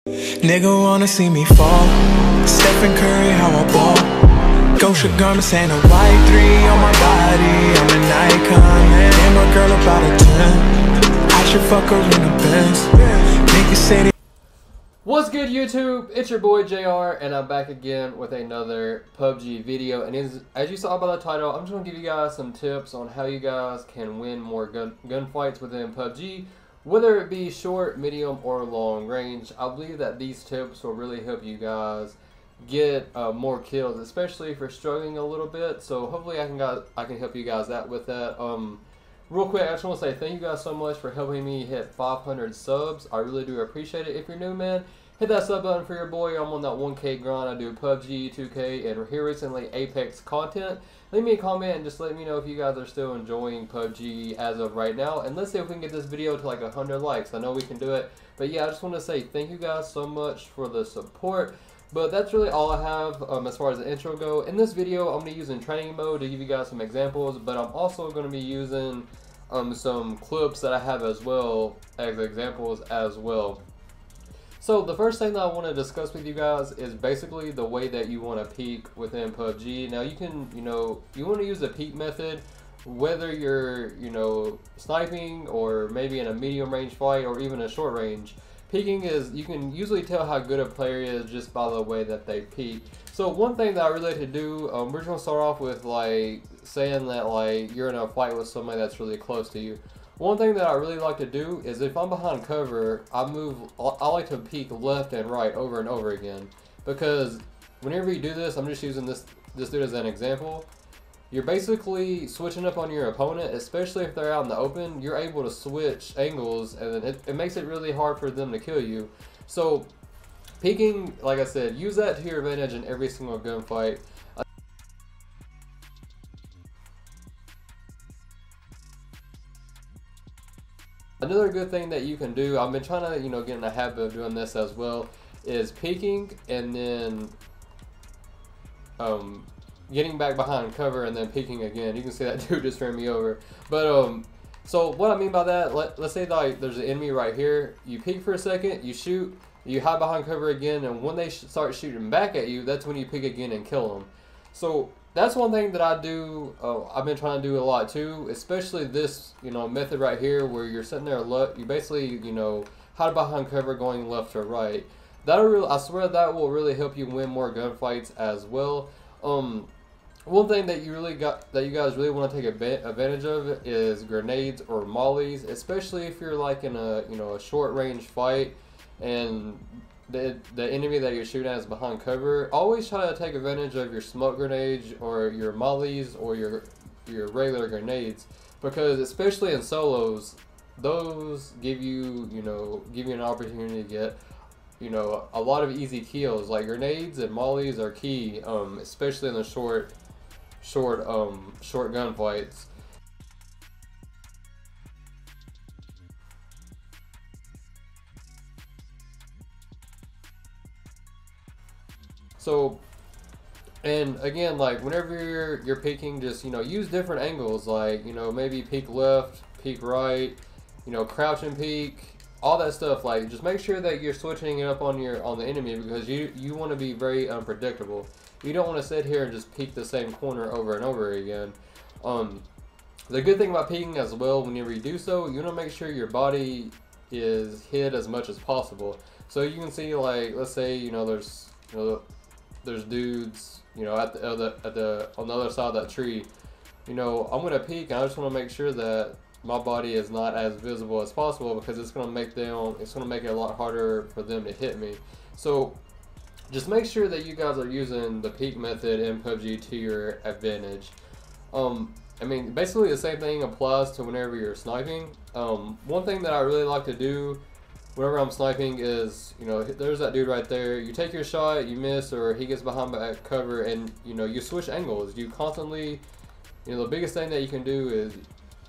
Nigga wanna see me fall. Stephen Curry, how I ball. Gosha garments and a white 3 on my body. I'm an icon, man. Damn, a girl about a 10. I should fuck her in the Benz. Niggas say they... What's good, YouTube? It's your boy JR, and I'm back again with another PUBG video. And as you saw by the title, I'm just gonna give you guys some tips on how you guys can win more gunfights within PUBG. Whether it be short, medium, or long range, I believe that these tips will really help you guys get more kills, especially if you're struggling a little bit. So hopefully I can help you guys out with that. Real quick, I just want to say thank you guys so much for helping me hit 500 subs. I really do appreciate it. If you're new, man, hit that sub button for your boy. I'm on that 1K grind. I do PUBG, 2K, and here recently Apex content. Leave me a comment and just let me know if you guys are still enjoying PUBG as of right now. And let's see if we can get this video to like 100 likes. I know we can do it. But yeah, I just want to say thank you guys so much for the support. But that's really all I have as far as the intro go. In this video, I'm going to be using training mode to give you guys some examples. But I'm also going to be using some clips that I have as well as examples as well. So the first thing that I want to discuss with you guys is basically the way that you want to peek within PUBG. Now you can, you want to use the peek method whether you're, sniping or maybe in a medium range fight or even a short range. Peeking is, you can usually tell how good a player is just by the way that they peek. So one thing that I really like to do, we're just going to start off with like saying that like you're in a fight with somebody that's really close to you. One thing that I really like to do is if I'm behind cover, I like to peek left and right over and over again. Because whenever you do this, I'm just using this dude as an example. You're basically switching up on your opponent, especially if they're out in the open. You're able to switch angles, and then it makes it really hard for them to kill you. So peeking, like I said, use that to your advantage in every single gunfight. Another good thing that you can do, I've been trying to, get in the habit of doing this as well, is peeking and then getting back behind cover and then peeking again. You can see that dude just ran me over. But so what I mean by that, let's say like there's an enemy right here. You peek for a second, you shoot, you hide behind cover again, and when they start shooting back at you, that's when you peek again and kill them. So that's one thing that I do. I've been trying to do a lot too, especially this method right here where you're sitting there. You basically hide behind cover going left or right. I swear that will really help you win more gunfights as well. One thing that you guys really want to take advantage of is grenades or mollies, especially if you're like in a a short range fight and the enemy that you're shooting at is behind cover. Always try to take advantage of your smoke grenades or your mollies or your regular grenades, because especially in solos, those give you an opportunity to get a lot of easy kills. Like grenades and mollies are key, especially in the short gunfights. So, and again, like whenever you're peeking, just use different angles. Like maybe peek left, peek right, crouch and peek, all that stuff. Like just make sure that you're switching it up on the enemy, because you want to be very unpredictable. You don't want to sit here and just peek the same corner over and over again. The good thing about peeking as well, whenever you do so, you want to make sure your body is hid as much as possible. So you can see, like, let's say there's dudes on the other side of that tree. I'm gonna peek and I just want to make sure that my body is not as visible as possible, because it's gonna make it a lot harder for them to hit me. So just make sure that you guys are using the peek method in PUBG to your advantage. I mean, basically the same thing applies to whenever you're sniping. One thing that I really like to do whenever I'm sniping is, there's that dude right there. You take your shot, you miss, or he gets behind back cover, and you switch angles. You constantly, the biggest thing that you can do is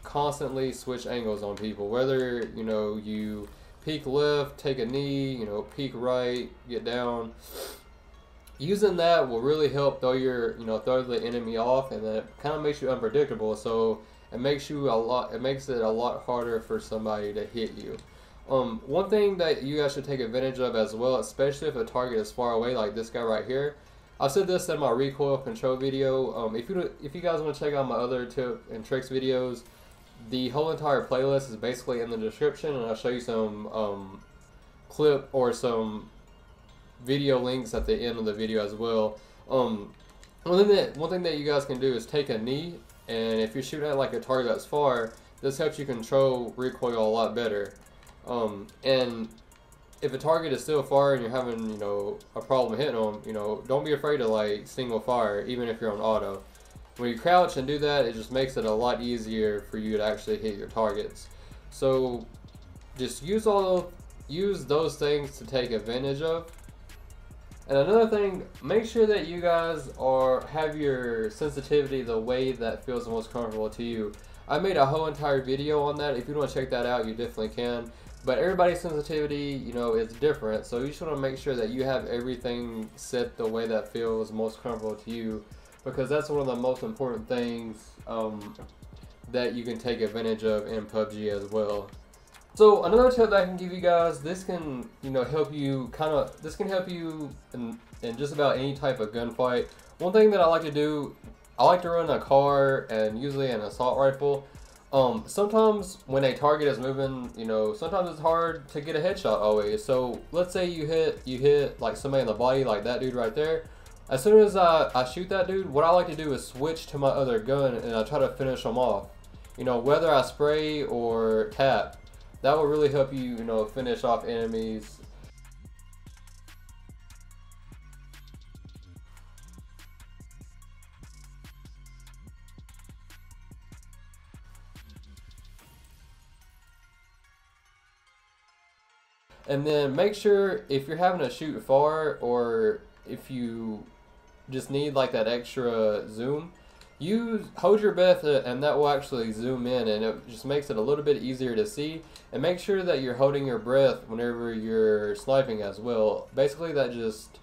constantly switch angles on people. Whether you peek left, take a knee, peek right, get down. Using that will really help throw the enemy off, and that kind of makes you unpredictable. So it makes it a lot harder for somebody to hit you. One thing that you guys should take advantage of as well, especially if a target is far away, like this guy right here. I said this in my recoil control video. If you guys want to check out my other tip and tricks videos, the whole entire playlist is basically in the description, and I'll show you some clip or some video links at the end of the video as well. One thing that you guys can do is take a knee, and if you're shooting at like a target that's far, this helps you control recoil a lot better. And if a target is still far and you're having, you know, a problem hitting them, you know, don't be afraid to like single fire, even if you're on auto. When you crouch and do that, it just makes it a lot easier for you to actually hit your targets. So just use those things to take advantage of. And another thing, make sure that you guys have your sensitivity the way that feels the most comfortable to you. I made a whole entire video on that. If you want to check that out, you definitely can. But everybody's sensitivity, you know, is different. So you just want to make sure that you have everything set the way that feels most comfortable to you, because that's one of the most important things that you can take advantage of in PUBG as well. So another tip that I can give you guys, this can, you know, help you in just about any type of gunfight. One thing that I like to do, I like to run a car and usually an assault rifle. Sometimes when a target is moving, you know, sometimes it's hard to get a headshot always. So let's say you hit like somebody in the body, like that dude right there. As soon as I shoot that dude, what I like to do is switch to my other gun and I try to finish them off. You know, whether I spray or tap, that will really help you, you know, finish off enemies. And then make sure, if you're having to shoot far, or if you just need like that extra zoom, hold your breath, and that will actually zoom in, and it just makes it a little bit easier to see. And make sure that you're holding your breath whenever you're sniping as well. Basically, that just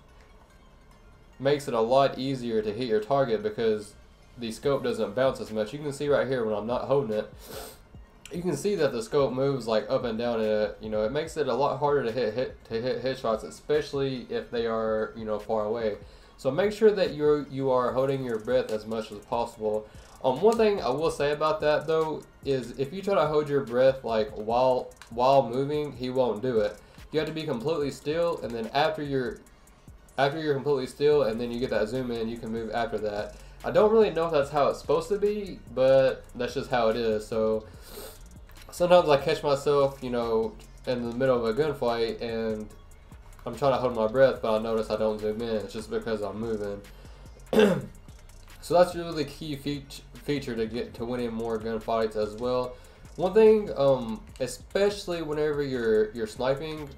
makes it a lot easier to hit your target because the scope doesn't bounce as much. You can see right here when I'm not holding it, you can see that the scope moves like up and down, and you know, it makes it a lot harder to hit headshots, especially if they are, you know, far away. So make sure that you are holding your breath as much as possible. One thing I will say about that though is if you try to hold your breath like while moving, he won't do it. You have to be completely still, and then after you're completely still and then you get that zoom in, you can move after that. I don't really know if that's how it's supposed to be, but that's just how it is. So sometimes I catch myself, you know, in the middle of a gunfight and I'm trying to hold my breath, but I notice I don't zoom in. It's just because I'm moving. So that's really the key feature to get to winning more gunfights as well. One thing, especially whenever you're sniping,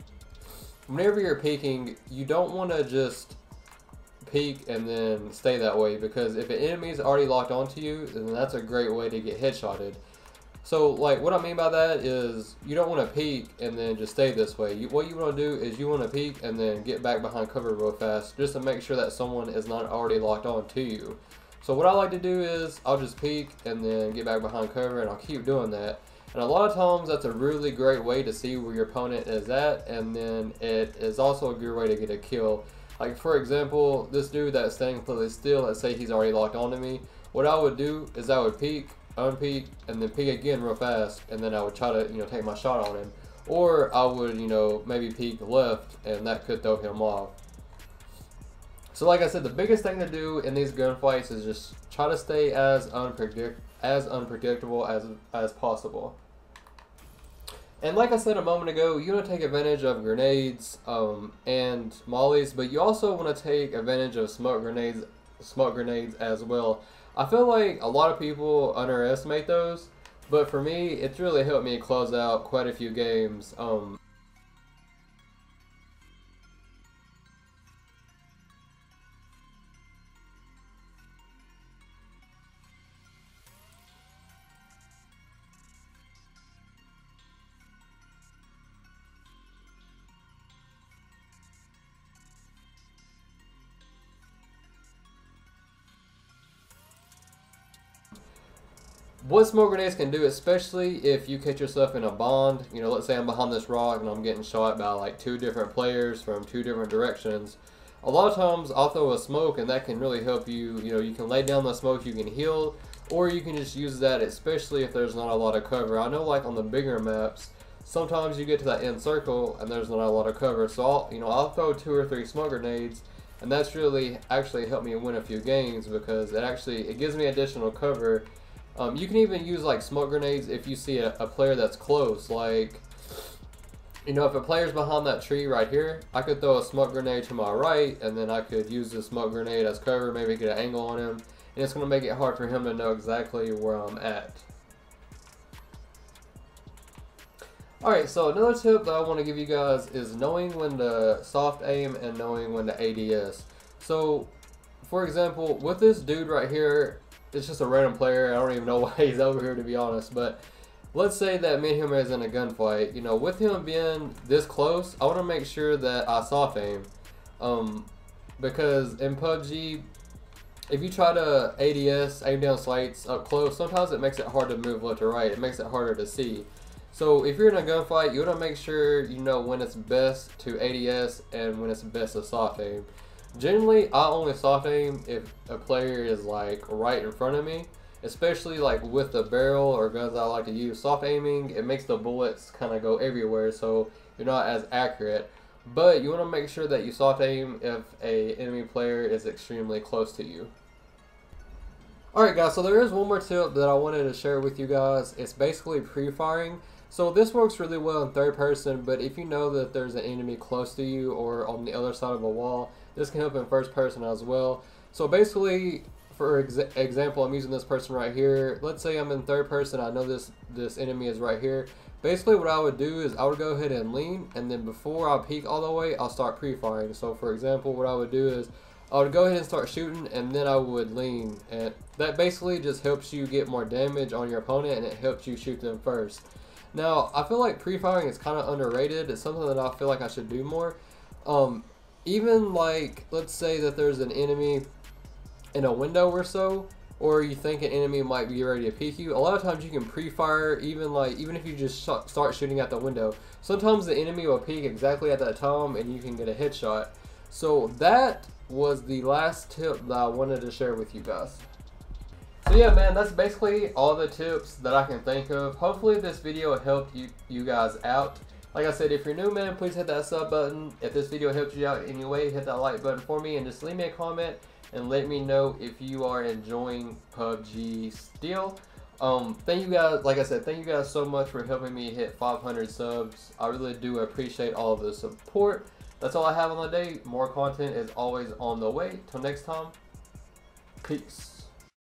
whenever you're peeking, you don't want to just peek and then stay that way, because if an enemy is already locked onto you, then that's a great way to get headshotted. So like what I mean by that is you don't want to peek and then just stay this way. What you want to do is you want to peek and then get back behind cover real fast, just to make sure that someone is not already locked on to you. So what I like to do is I'll just peek and then get back behind cover, and I'll keep doing that. And a lot of times that's a really great way to see where your opponent is at, and then it is also a good way to get a kill. Like for example, this dude that's staying completely still, let's say he's already locked onto me. What I would do is I would peek, unpeek, and then peek again real fast, and then I would try to, you know, take my shot on him. Or I would, you know, maybe peek left, and that could throw him off. So like I said, the biggest thing to do in these gunfights is just try to stay as unpredictable as possible. And like I said a moment ago, you want to take advantage of grenades and mollies, but you also want to take advantage of smoke grenades as well. I feel like a lot of people underestimate those, but for me, it's really helped me close out quite a few games. what smoke grenades can do, especially if you catch yourself in a bond. You know, let's say I'm behind this rock and I'm getting shot by like 2 different players from 2 different directions. A lot of times I'll throw a smoke and that can really help you. You know, you can lay down the smoke, you can heal, or you can just use that, especially if there's not a lot of cover. I know like on the bigger maps, sometimes you get to that end circle and there's not a lot of cover. So I'll throw 2 or 3 smoke grenades, and that's really actually helped me win a few games because it gives me additional cover. You can even use like smoke grenades if you see a player that's close. Like, you know, if a player's behind that tree right here, I could throw a smoke grenade to my right, and then I could use the smoke grenade as cover, maybe get an angle on him, and it's going to make it hard for him to know exactly where I'm at. Alright, so another tip that I want to give you guys is knowing when to soft aim and knowing when to ADS. So, for example, with this dude right here, it's just a random player. I don't even know why he's over here, to be honest, but let's say that me and him is in a gunfight. You know, with him being this close, I want to make sure that I soft aim, because in PUBG, if you try to ADS, aim down sights up close, sometimes it makes it hard to move left or right. It makes it harder to see. So if you're in a gunfight, you want to make sure you know when it's best to ADS and when it's best to soft aim. Generally, I only soft aim if a player is like right in front of me, especially like with the barrel or guns I like to use. Soft aiming, it makes the bullets kind of go everywhere, so you're not as accurate. But you want to make sure that you soft aim if a enemy player is extremely close to you. Alright guys, so there is one more tip that I wanted to share with you guys. It's basically pre-firing. So this works really well in third person, but if you know that there's an enemy close to you or on the other side of a wall, this can help in first person as well. So basically, for example, I'm using this person right here. Let's say I'm in third person, I know this enemy is right here. Basically what I would do is I would go ahead and lean, and then before I peek all the way, I'll start pre-firing. So for example, what I would do is I would go ahead and start shooting, and then I would lean, and that basically just helps you get more damage on your opponent, and it helps you shoot them first. Now, I feel like pre-firing is kind of underrated. It's something that I feel like I should do more. Even like, let's say that there's an enemy in a window or so, or you think an enemy might be ready to peek you. A lot of times you can pre-fire, even if you just start shooting at the window. Sometimes the enemy will peek exactly at that time, and you can get a headshot. So that was the last tip that I wanted to share with you guys. So yeah, man, that's basically all the tips that I can think of. Hopefully this video helped you guys out. Like I said, if you're new, man, please hit that sub button. If this video helped you out in any way, hit that like button for me, and just leave me a comment and let me know if you are enjoying PUBG still. Thank you guys, like I said, thank you guys so much for helping me hit 500 subs. I really do appreciate all of the support. That's all I have on the day. More content is always on the way. Till next time, peace.